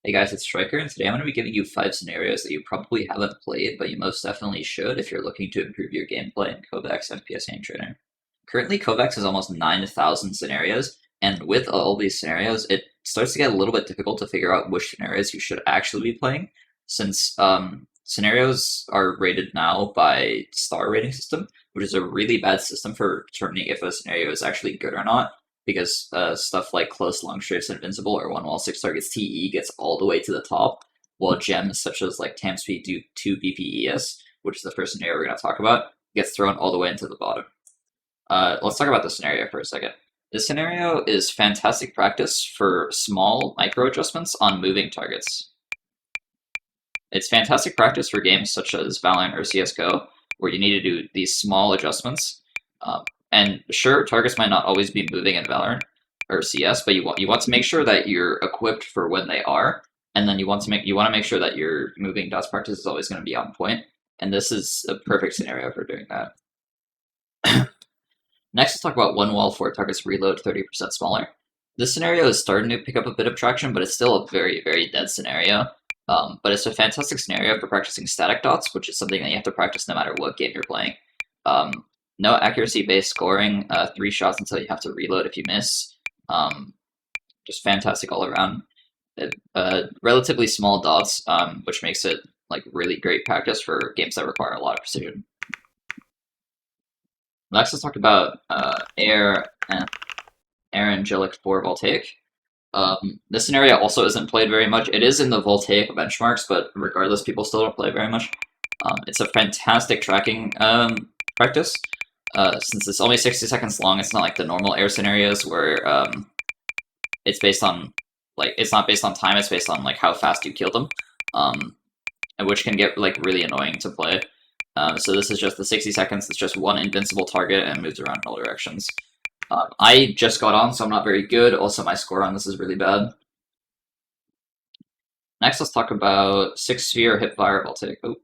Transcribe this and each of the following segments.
Hey guys, it's Striker, and today I'm going to be giving you 5 scenarios that you probably haven't played, but you most definitely should if you're looking to improve your gameplay in Kovaak's FPS game trainer. Currently, Kovacs has almost 9,000 scenarios, and with all these scenarios, it starts to get a little bit difficult to figure out which scenarios you should actually be playing, since scenarios are rated now by star rating system, which is a really bad system for determining if a scenario is actually good or not because stuff like close, long strafes, invincible, or one wall six targets TE gets all the way to the top, while gems such as like tam speed do 2 BPES, which is the first scenario we're going to talk about, gets thrown all the way into the bottom. Let's talk about the scenario for a second. This scenario is fantastic practice for small micro adjustments on moving targets. It's fantastic practice for games such as Valorant or CSGO, where you need to do these small adjustments. And sure, targets might not always be moving in Valorant or CS, but you want to make sure that you're equipped for when they are, and then you want to make sure that your moving dots practice is always going to be on point. And this is a perfect scenario for doing that. Next, let's talk about one wall four targets reload 30% smaller. This scenario is starting to pick up a bit of traction, but it's still a very, very dead scenario. But it's a fantastic scenario for practicing static dots, which is something that you have to practice no matter what game you're playing. No accuracy-based scoring, 3 shots until you have to reload if you miss. Just fantastic all around. Relatively small dots, which makes it like really great practice for games that require a lot of precision. Next, let's talk about Angelic for Voltaic. This scenario also isn't played very much. It is in the Voltaic benchmarks, but regardless, people still don't play very much. It's a fantastic tracking practice. Since it's only 60 seconds long, it's not like the normal air scenarios where it's based on it's not based on time, it's based on like how fast you kill them, and which can get like really annoying to play. So this is just the 60 seconds. It's just one invincible target and moves around in all directions. I just got on, so I'm not very good. Also, my score on this is really bad. Next, let's talk about 6-sphere hipfire Voltaic. Oh.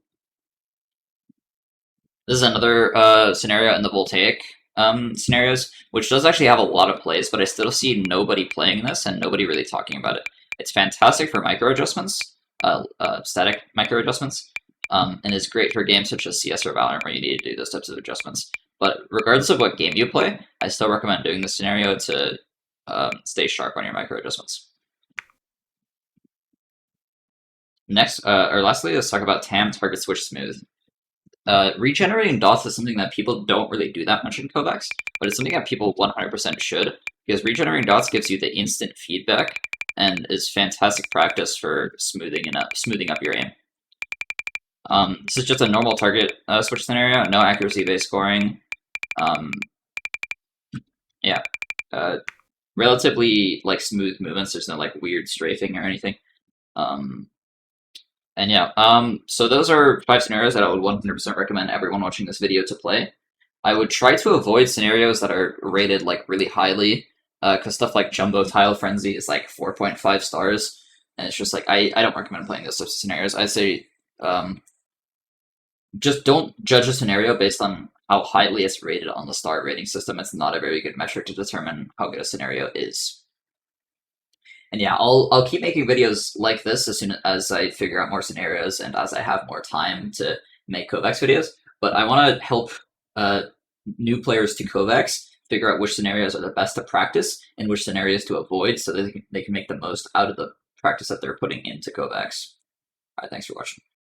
This is another scenario in the Voltaic scenarios, which does actually have a lot of plays, but I still see nobody playing this and nobody really talking about it. It's fantastic for micro adjustments, static micro adjustments, and is great for games such as CS or Valorant where you need to do those types of adjustments. But regardless of what game you play, I still recommend doing this scenario to stay sharp on your micro adjustments. Next, or lastly, let's talk about TAM target switch smooth. Regenerating dots is something that people don't really do that much in Kovacs, but it's something that people 100% should, because regenerating dots gives you the instant feedback and is fantastic practice for smoothing up your aim. This is just a normal target switch scenario, no accuracy-based scoring. Relatively like smooth movements. There's no like weird strafing or anything. So those are 5 scenarios that I would 100% recommend everyone watching this video to play. I would try to avoid scenarios that are rated like really highly, because stuff like Jumbo Tile Frenzy is like 4.5 stars, and it's just like I don't recommend playing those types of scenarios. I say just don't judge a scenario based on how highly it's rated on the star rating system. It's not a very good metric to determine how good a scenario is. And yeah, I'll keep making videos like this as soon as I figure out more scenarios and as I have more time to make Kovacs videos. But I want to help new players to Kovacs figure out which scenarios are the best to practice and which scenarios to avoid so that they can make the most out of the practice that they're putting into Kovacs. All right, thanks for watching.